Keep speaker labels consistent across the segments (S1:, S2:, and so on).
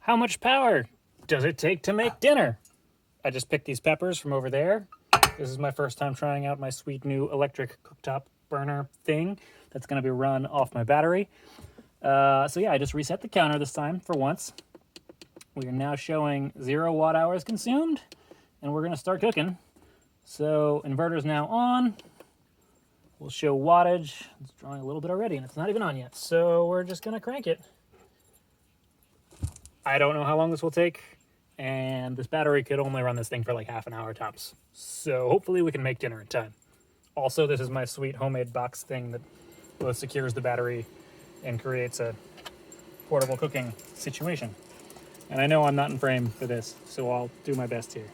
S1: How much power does it take to make dinner? I just picked these peppers from over there. This is my first time trying out my sweet new electric cooktop burner thing that's going to be run off my battery. So yeah, I just reset the counter this time for once. We are now showing 0 watt hours consumed, and we're going to start cooking. So inverter's now on. We'll show wattage. It's drawing a little bit already, and it's not even on yet. So we're just going to crank it. I don't know how long this will take, and this battery could only run this thing for like half an hour tops. So hopefully we can make dinner in time. Also, this is my sweet homemade box thing that both secures the battery and creates a portable cooking situation. And I know I'm not in frame for this, so I'll do my best here.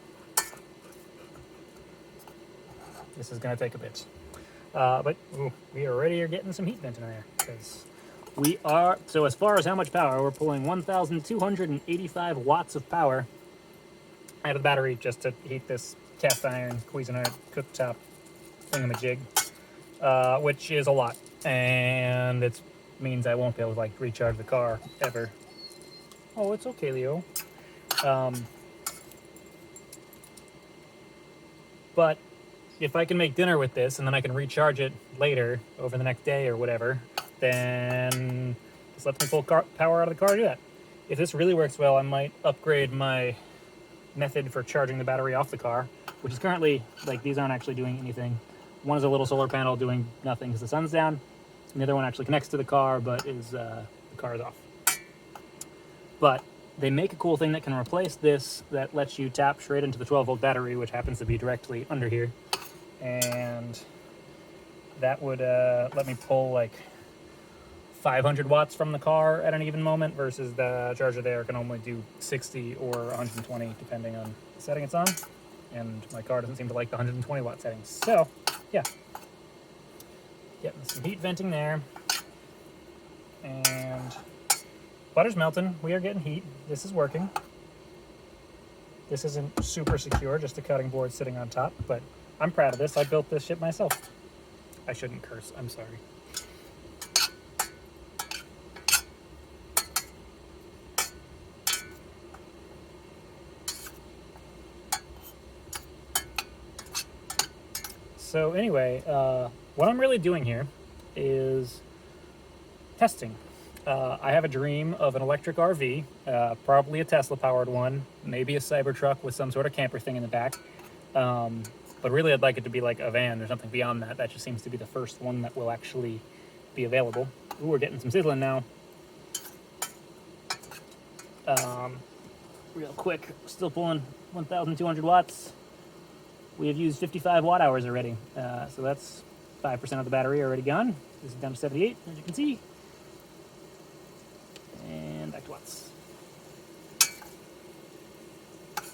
S1: This is going to take a bit. But we already are getting some heat venting in there, because we are, so as far as how much power, we're pulling 1,285 watts of power out of the battery just to heat this cast iron Cuisinart Cooktop thingamajig, which is a lot, and it means I won't be able to like recharge the car ever. Oh, it's okay, Leo. But if I can make dinner with this and then I can recharge it later over the next day or whatever, then this lets me pull power out of the car to do that. If this really works well, I might upgrade my method for charging the battery off the car, which is currently, like, these aren't actually doing anything. One is a little solar panel doing nothing because the sun's down, and the other one actually connects to the car, but is the car is off. But they make a cool thing that can replace this that lets you tap straight into the 12-volt battery, which happens to be directly under here. And that would let me pull like 500 watts from the car at an even moment, versus the charger there can only do 60 or 120 depending on the setting it's on, and my car doesn't seem to like the 120 watt settings. So yeah, getting some heat venting there, and butter's melting. We are getting heat. This is working. This isn't super secure, just a cutting board sitting on top, but I'm proud of this. I built this shit myself. I shouldn't curse, I'm sorry. So anyway, what I'm really doing here is testing. I have a dream of an electric RV, probably a Tesla-powered one, maybe a Cybertruck with some sort of camper thing in the back. But really I'd like it to be like a van or something beyond that. That just seems to be the first one that will actually be available. Ooh, we're getting some sizzling now. Real quick, still pulling 1,200 watts. We have used 55 watt hours already. So that's 5% of the battery already gone. This is down to 78, as you can see. And back to watts. I'm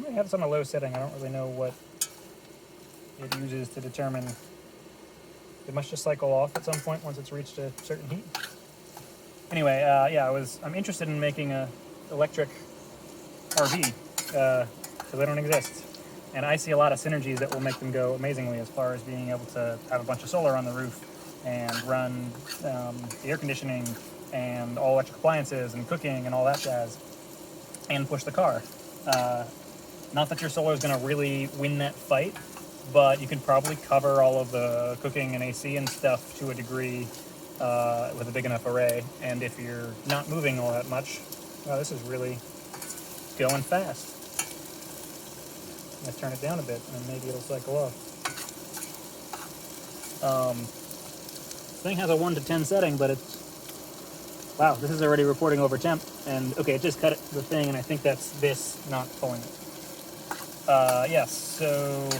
S1: going to have this on a low setting. I don't really know what it uses to determine. It must just cycle off at some point once it's reached a certain heat. Anyway, yeah, I'm interested in making a electric RV, because they don't exist. And I see a lot of synergies that will make them go amazingly, as far as being able to have a bunch of solar on the roof and run the air conditioning and all electric appliances and cooking and all that jazz, and push the car. Not that your solar is going to really win that fight, but you can probably cover all of the cooking and AC and stuff to a degree with a big enough array. And if you're not moving all that much, wow, this is really going fast. I'm going to turn it down a bit and maybe it'll cycle off. This thing has a 1 to 10 setting, but it's, wow, this is already reporting over temp. And okay, it just cut the thing, and I think that's this not pulling it. Yes, so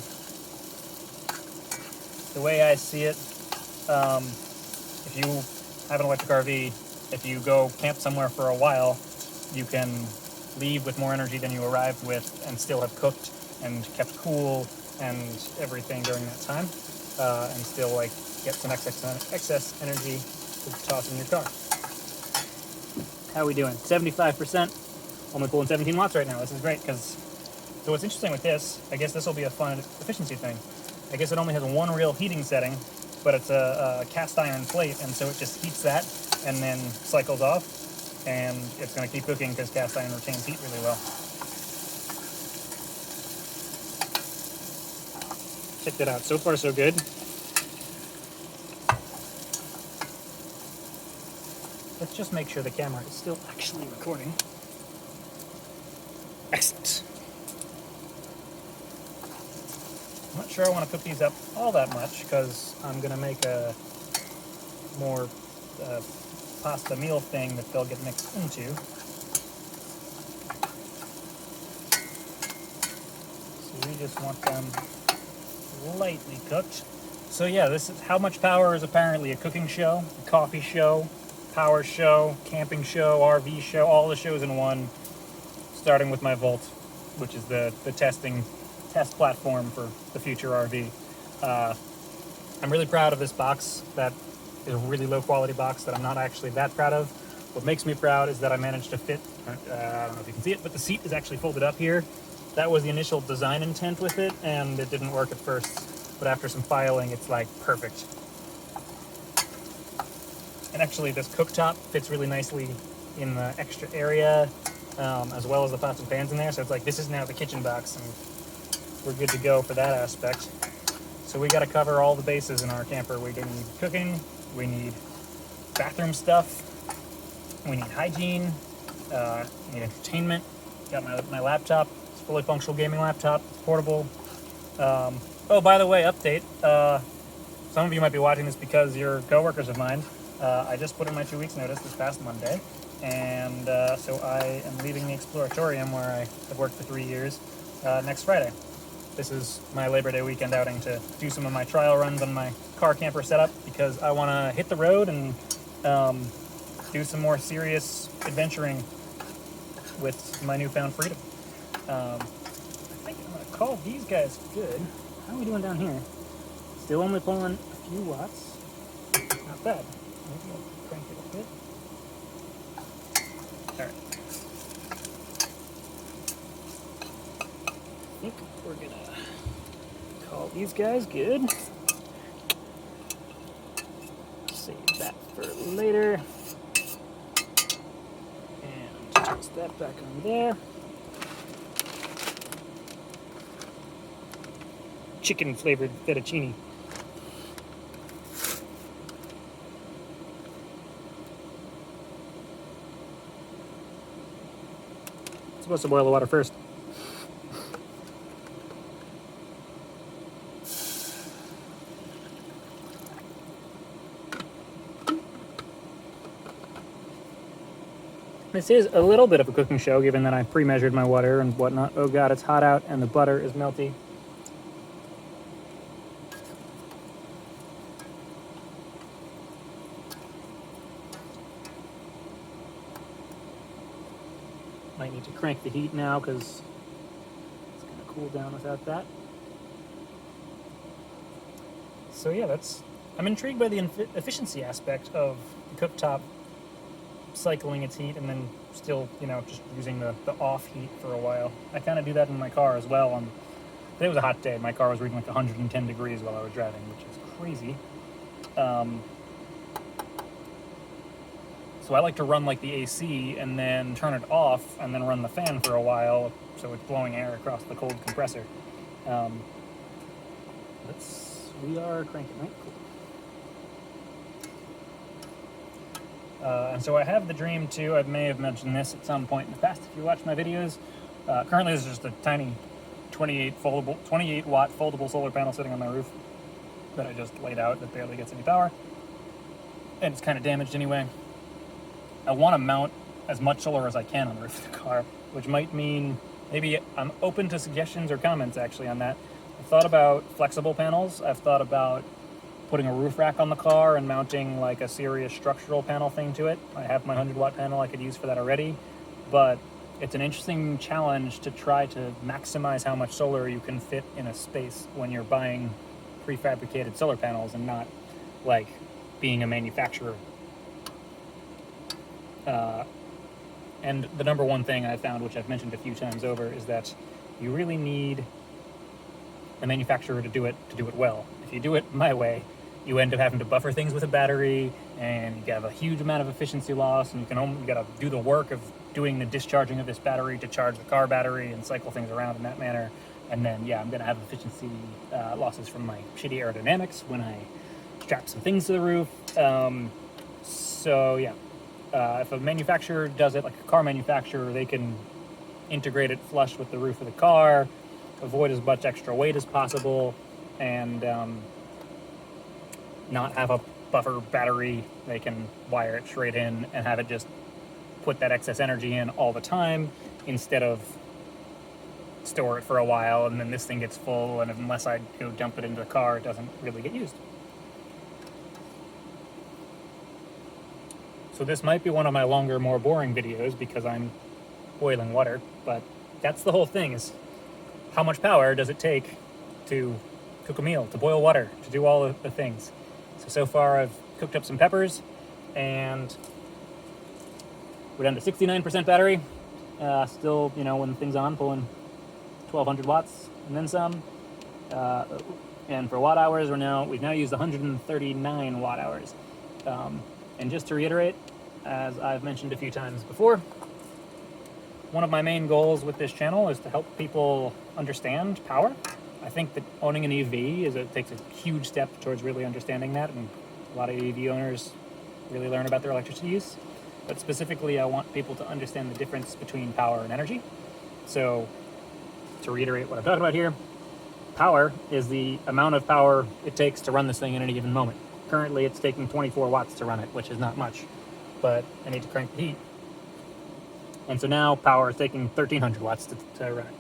S1: the way I see it, if you have an electric RV, if you go camp somewhere for a while, you can leave with more energy than you arrived with and still have cooked and kept cool and everything during that time, and still like get some excess energy to toss in your car. How are we doing? 75%. Only pulling 17 watts right now. This is great, because so what's interesting with this, I guess this will be a fun efficiency thing. I guess it only has one real heating setting, but it's a cast iron plate, and so it just heats that and then cycles off. and it's going to keep cooking because cast iron retains heat really well. Check that out. So far, so good. Let's just make sure the camera is still actually recording. Excellent. I'm not sure I want to cook these up all that much because I'm going to make a more pasta meal thing that they'll get mixed into. So we just want them lightly cooked. So yeah, this is How Much Power is apparently a cooking show, a coffee show, power show, camping show, RV show, all the shows in one, starting with my Volt, which is the test platform for the future RV. I'm really proud of this box. That is a really low quality box that I'm not actually that proud of. What makes me proud is that I managed to fit, I don't know if you can see it, but the seat is actually folded up here. That was the initial design intent with it, and it didn't work at first, but after some filing, it's like perfect. And actually this cooktop fits really nicely in the extra area, as well as the pots and pans in there, so it's like this is now the kitchen box, and we're good to go for that aspect. So we got to cover all the bases in our camper. We need cooking, we need bathroom stuff, we need hygiene, we need entertainment. Got my laptop. It's a fully functional gaming laptop. It's portable. Oh, by the way, update. Some of you might be watching this because you're coworkers of mine. I just put in my 2 weeks notice this past Monday, and so I am leaving the Exploratorium where I have worked for 3 years next Friday. This is my Labor Day weekend outing to do some of my trial runs on my car camper setup because I want to hit the road and do some more serious adventuring with my newfound freedom. I think I'm going to call these guys good. How are we doing down here? Still only pulling a few watts. Not bad. Maybe I'll crank it a bit. All right. I think we're going to call these guys good. Save that for later. And toss that back on there. Chicken flavored fettuccine. Supposed to boil the water first. This is a little bit of a cooking show, given that I pre-measured my water and whatnot. Oh god, it's hot out and the butter is melty. Might need to crank the heat now because it's going to cool down without that. So yeah, I'm intrigued by the efficiency aspect of the cooktop cycling its heat and then still, just using the off heat for a while. I kind of do that in my car as well. Today was a hot day. My car was reading like 110 degrees while I was driving, which is crazy. So I like to run like the AC and then turn it off and then run the fan for a while so it's blowing air across the cold compressor. We are cranking, right? Cool. And so I have the dream too. I may have mentioned this at some point in the past if you watch my videos. Currently this is just a tiny 28 watt foldable solar panel sitting on my roof that I just laid out that barely gets any power. And it's kind of damaged anyway. I want to mount as much solar as I can on the roof of the car, which might mean maybe I'm open to suggestions or comments actually on that. I've thought about flexible panels. I've thought about putting a roof rack on the car and mounting like a serious structural panel thing to it. I have my 100-watt panel I could use for that already, but it's an interesting challenge to try to maximize how much solar you can fit in a space when you're buying prefabricated solar panels and not like being a manufacturer. And the number one thing I found, which I've mentioned a few times over, is that you really need a manufacturer to do it well. If you do it my way, you end up having to buffer things with a battery, and you have a huge amount of efficiency loss, and you got to do the work of doing the discharging of this battery to charge the car battery and cycle things around in that manner. And then, yeah, I'm going to have efficiency losses from my shitty aerodynamics when I strap some things to the roof. So, yeah, if a manufacturer does it, like a car manufacturer, they can integrate it flush with the roof of the car, avoid as much extra weight as possible, and not have a buffer battery. They can wire it straight in and have it just put that excess energy in all the time instead of store it for a while and then this thing gets full, and unless I go dump it into the car, it doesn't really get used. So this might be one of my longer, more boring videos because I'm boiling water, but that's the whole thing, is how much power does it take to cook a meal, to boil water, to do all of the things. So far I've cooked up some peppers, and we're down to 69% battery. Still, when the thing's on, pulling 1200 watts and then some. And for watt hours, we've now used 139 watt hours. And just to reiterate, as I've mentioned a few times before, one of my main goals with this channel is to help people understand power. I think that owning an EV takes a huge step towards really understanding that, and a lot of EV owners really learn about their electricity use. But specifically, I want people to understand the difference between power and energy. So, to reiterate what I'm talking about here, power is the amount of power it takes to run this thing in any given moment. Currently, it's taking 24 watts to run it, which is not much, but I need to crank the heat. And so now power is taking 1300 watts to run it.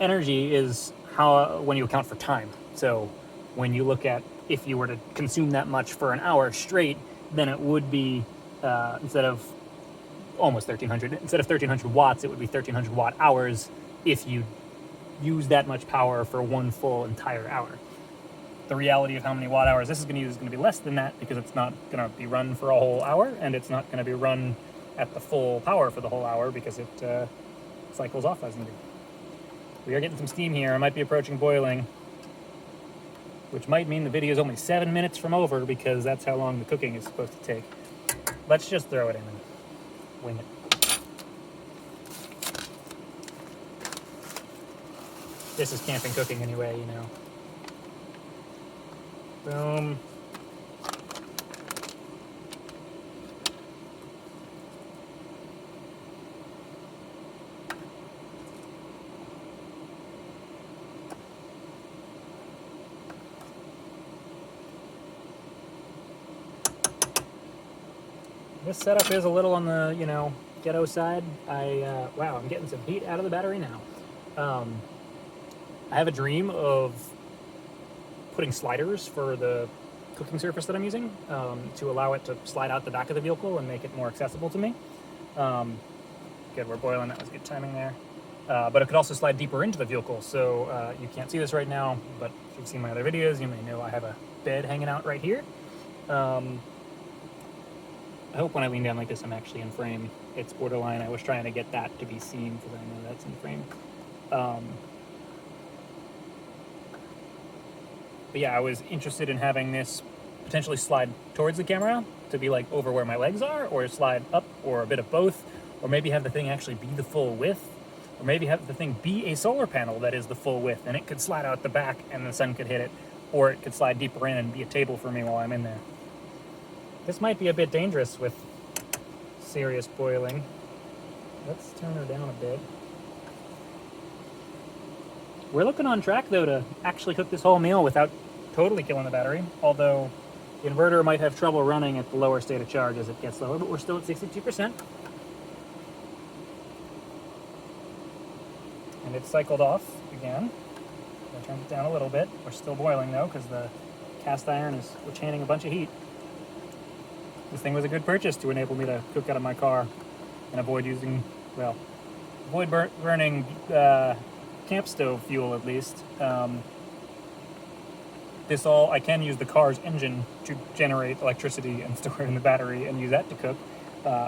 S1: Energy is when you account for time. So when you look at if you were to consume that much for an hour straight, then it would be, instead of 1300 watts, it would be 1300 watt hours if you use that much power for one full entire hour. The reality of how many watt hours this is going to use is going to be less than that, because it's not going to be run for a whole hour, and it's not going to be run at the full power for the whole hour because it cycles off as needed. We are getting some steam here. I might be approaching boiling, which might mean the video is only 7 minutes from over, because that's how long the cooking is supposed to take. Let's just throw it in and wing it. This is camping cooking anyway, Boom. This setup is a little on the, ghetto side. Wow, I'm getting some heat out of the battery now. I have a dream of putting sliders for the cooking surface that I'm using, to allow it to slide out the back of the vehicle and make it more accessible to me. Good, we're boiling. That was good timing there. But it could also slide deeper into the vehicle. So you can't see this right now, but if you've seen my other videos, you may know I have a bed hanging out right here. I hope when I lean down like this, I'm actually in frame. It's borderline. I was trying to get that to be seen because I know that's in frame. But yeah, I was interested in having this potentially slide towards the camera to be like over where my legs are, or slide up, or a bit of both, or maybe have the thing actually be the full width, or maybe have the thing be a solar panel that is the full width, and it could slide out the back and the sun could hit it, or it could slide deeper in and be a table for me while I'm in there. This might be a bit dangerous with serious boiling. Let's turn her down a bit. We're looking on track, though, to actually cook this whole meal without totally killing the battery, although the inverter might have trouble running at the lower state of charge as it gets lower, but we're still at 62%. And it's cycled off again. I turned it down a little bit. We're still boiling, though, because the cast iron is retaining a bunch of heat. This thing was a good purchase to enable me to cook out of my car and avoid burning camp stove fuel, at least. I can use the car's engine to generate electricity and store it in the battery and use that to cook.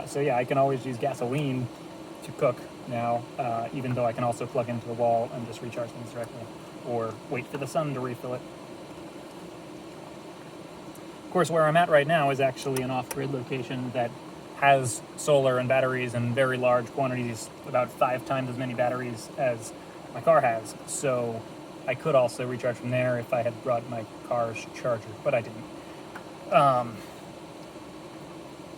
S1: So yeah, I can always use gasoline to cook now, even though I can also plug into the wall and just recharge things directly, or wait for the sun to refill it. Of course, where I'm at right now is actually an off-grid location that has solar and batteries in very large quantities, about 5 times as many batteries as my car has. So I could also recharge from there if I had brought my car's charger, but I didn't.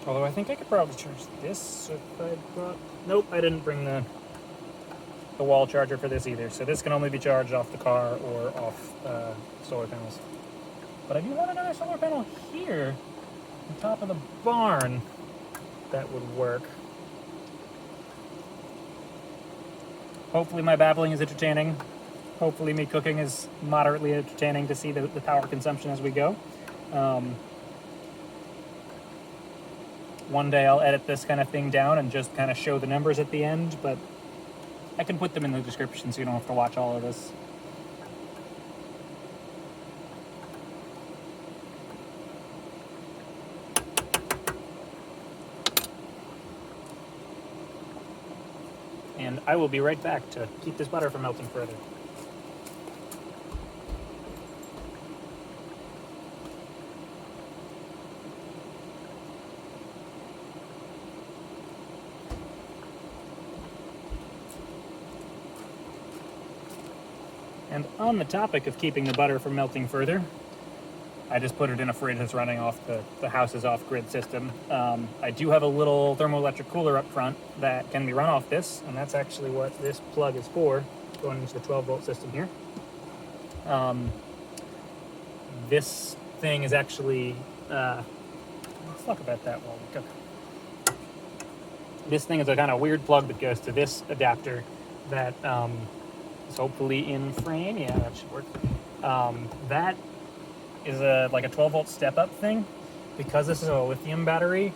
S1: Although I think I could probably charge this if I brought... Nope, I didn't bring the wall charger for this either. So this can only be charged off the car or off solar panels. But I do want another solar panel here on top of the barn. That would work. Hopefully my babbling is entertaining. Hopefully me cooking is moderately entertaining to see the power consumption as we go. One day I'll edit this kind of thing down and just kind of show the numbers at the end, but I can put them in the description so you don't have to watch all of this. And I will be right back to keep this butter from melting further. And on the topic of keeping the butter from melting further, I just put it in a fridge that's running off the house's off-grid system. I do have a little thermoelectric cooler up front that can be run off this, and that's actually what this plug is for, going into the 12-volt system here. This thing is actually... let's talk about that while we cook. This thing is a kind of weird plug that goes to this adapter that is hopefully in frame. Yeah, that should work. That is like a 12-volt step-up thing. Because this is a lithium battery,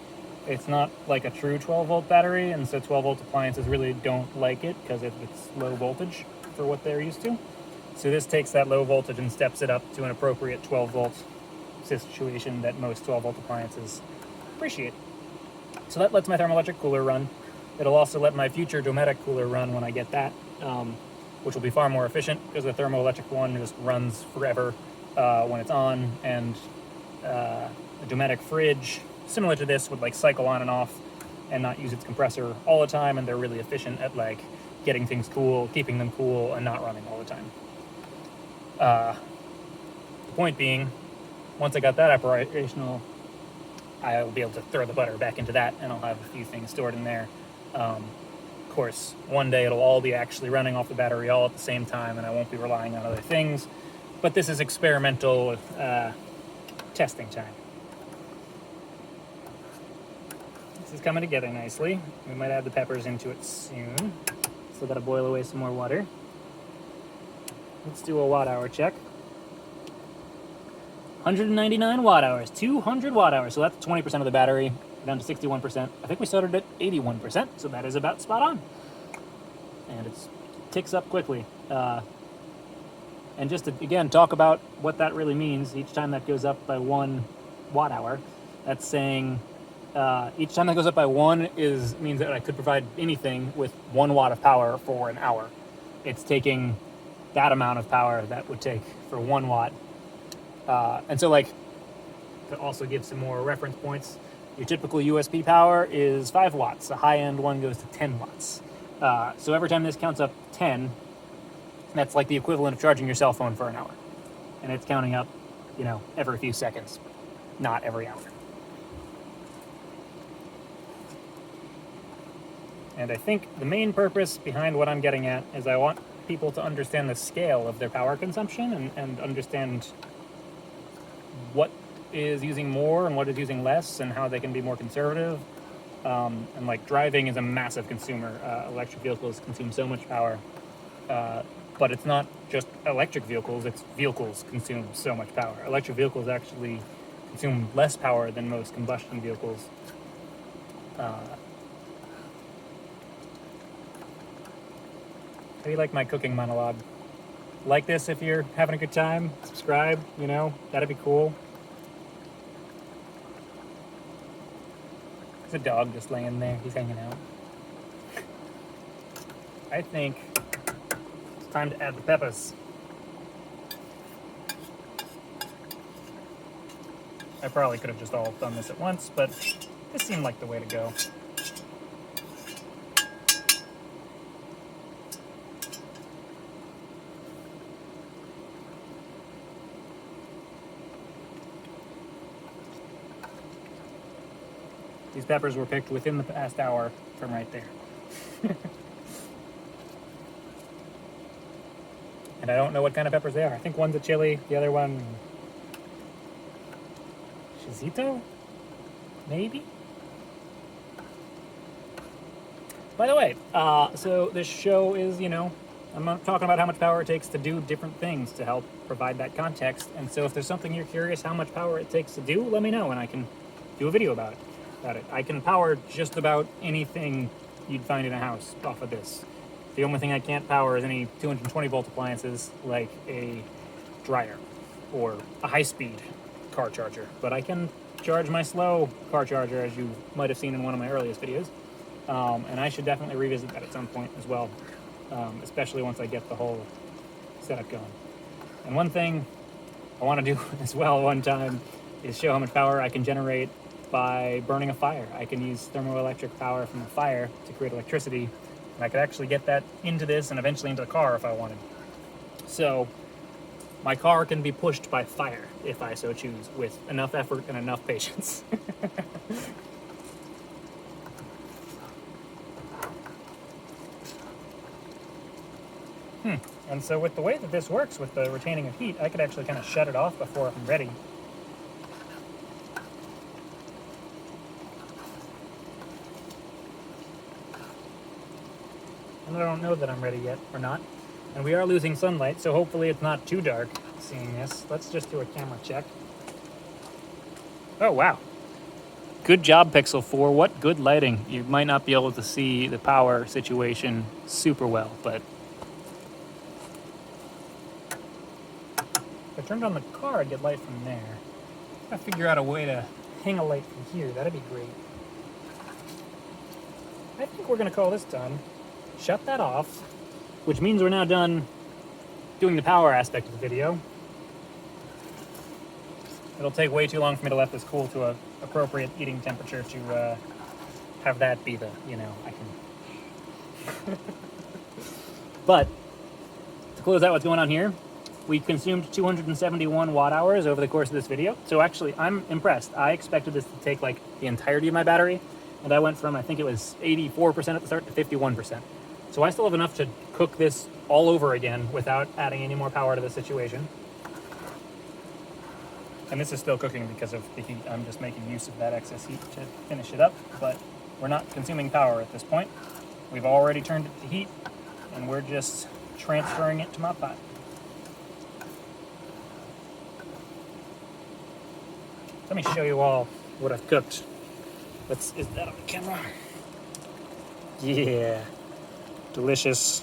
S1: it's not like a true 12-volt battery, and so 12-volt appliances really don't like it because it's low voltage for what they're used to. So this takes that low voltage and steps it up to an appropriate 12-volt situation that most 12-volt appliances appreciate. So that lets my thermoelectric cooler run. It'll also let my future Dometic cooler run when I get that, which will be far more efficient because the thermoelectric one just runs forever when it's on, and a Dometic fridge, similar to this, would like cycle on and off and not use its compressor all the time, and they're really efficient at like getting things cool, keeping them cool, and not running all the time. The point being, once I got that operational, I'll be able to throw the butter back into that, and I'll have a few things stored in there. Of course, one day it'll all be actually running off the battery all at the same time, and I won't be relying on other things. But this is experimental testing time. This is coming together nicely. We might add the peppers into it soon. Still gotta boil away some more water. Let's do a watt hour check. 199 watt hours, 200 watt hours. So that's 20% of the battery, down to 61%. I think we started at 81%, so that is about spot on. And it ticks up quickly. And just to, again, talk about what that really means, each time that goes up by 1 watt hour, that's saying each time that goes up by 1 means that I could provide anything with 1 watt of power for an hour. It's taking that amount of power that would take for 1 watt. And so, like, to also give some more reference points, your typical USB power is 5 watts. The high-end one goes to 10 watts. So every time this counts up 10, that's like the equivalent of charging your cell phone for an hour. And it's counting up, every few seconds, not every hour. And I think the main purpose behind what I'm getting at is I want people to understand the scale of their power consumption and understand what is using more and what is using less and how they can be more conservative. And like driving is a massive consumer. Electric vehicles consume so much power. But it's not just electric vehicles, it's vehicles consume so much power. Electric vehicles actually consume less power than most combustion vehicles. How do you like my cooking monologue? Like this if you're having a good time. Subscribe, that'd be cool. There's a dog just laying there. He's hanging out. I think it's time to add the peppers. I probably could have just all done this at once, but this seemed like the way to go. These peppers were picked within the past hour from right there. And I don't know what kind of peppers they are. I think one's a chili, the other one... Chizito? Maybe? By the way, so this show is, you know, I'm talking about how much power it takes to do different things to help provide that context. And so if there's something you're curious how much power it takes to do, let me know and I can do a video about it. I can power just about anything you'd find in a house off of this. The only thing I can't power is any 220 volt appliances like a dryer or a high-speed car charger. But I can charge my slow car charger, as you might have seen in one of my earliest videos. And I should definitely revisit that at some point as well, especially once I get the whole setup going. And one thing I want to do as well one time is show how much power I can generate by burning a fire. I can use thermoelectric power from a fire to create electricity, and I could actually get that into this and eventually into the car if I wanted. So my car can be pushed by fire if I so choose, with enough effort and enough patience. And so with the way that this works with the retaining of heat, I could actually kind of shut it off before I'm ready. And I don't know that I'm ready yet or not. And we are losing sunlight, so hopefully it's not too dark seeing this. Let's just do a camera check. Oh, wow. Good job, Pixel 4. What good lighting. You might not be able to see the power situation super well, but if I turned on the car, I'd get light from there. I'll figure out a way to hang a light from here. That'd be great. I think we're going to call this done. Shut that off, which means we're now done doing the power aspect of the video. It'll take way too long for me to let this cool to an appropriate eating temperature to have that be the, you know, I can... But, to close out what's going on here, we consumed 271 watt hours over the course of this video. So actually, I'm impressed. I expected this to take like the entirety of my battery, and I went from, I think it was 84% at the start to 51%. So I still have enough to cook this all over again without adding any more power to the situation. And this is still cooking because of the heat. I'm just making use of that excess heat to finish it up, but we're not consuming power at this point. We've already turned it to heat, and we're just transferring it to my pot. Let me show you all what I've cooked. Is that on the camera? Yeah. Delicious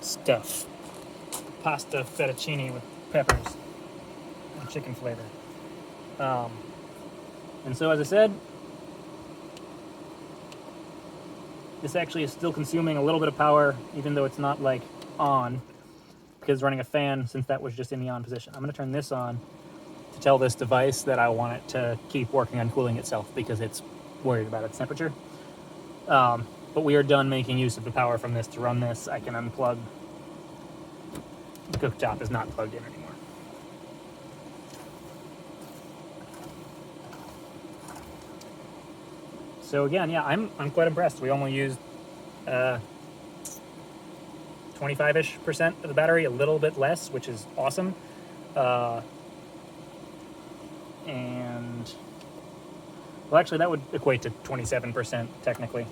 S1: stuff. Pasta fettuccine with peppers and chicken flavor. And so, as I said, this actually is still consuming a little bit of power, even though it's not like on, because it's running a fan since that was just in the on position. I'm going to turn this on to tell this device that I want it to keep working on cooling itself because it's worried about its temperature. But we are done making use of the power from this to run this. I can unplug. The cooktop is not plugged in anymore. So again, yeah, I'm quite impressed. We only used 25-ish% of the battery, a little bit less, which is awesome. And well, actually, that would equate to 27% technically.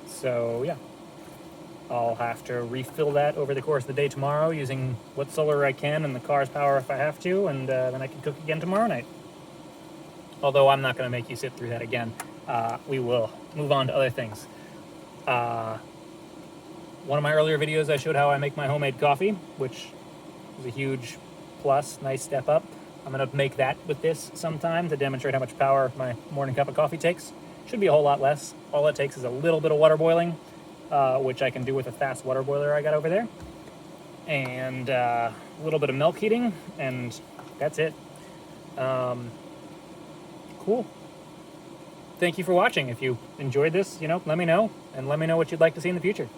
S1: So yeah, I'll have to refill that over the course of the day tomorrow using what solar I can and the car's power if I have to, and then I can cook again tomorrow night. Although I'm not going to make you sit through that again. We will move on to other things. One of my earlier videos, I showed how I make my homemade coffee, which is a huge plus, nice step up. I'm going to make that with this sometime to demonstrate how much power my morning cup of coffee takes. Should be a whole lot less. All it takes is a little bit of water boiling, which I can do with a fast water boiler I got over there. And a little bit of milk heating, and that's it. Cool. Thank you for watching. If you enjoyed this, let me know, and let me know what you'd like to see in the future.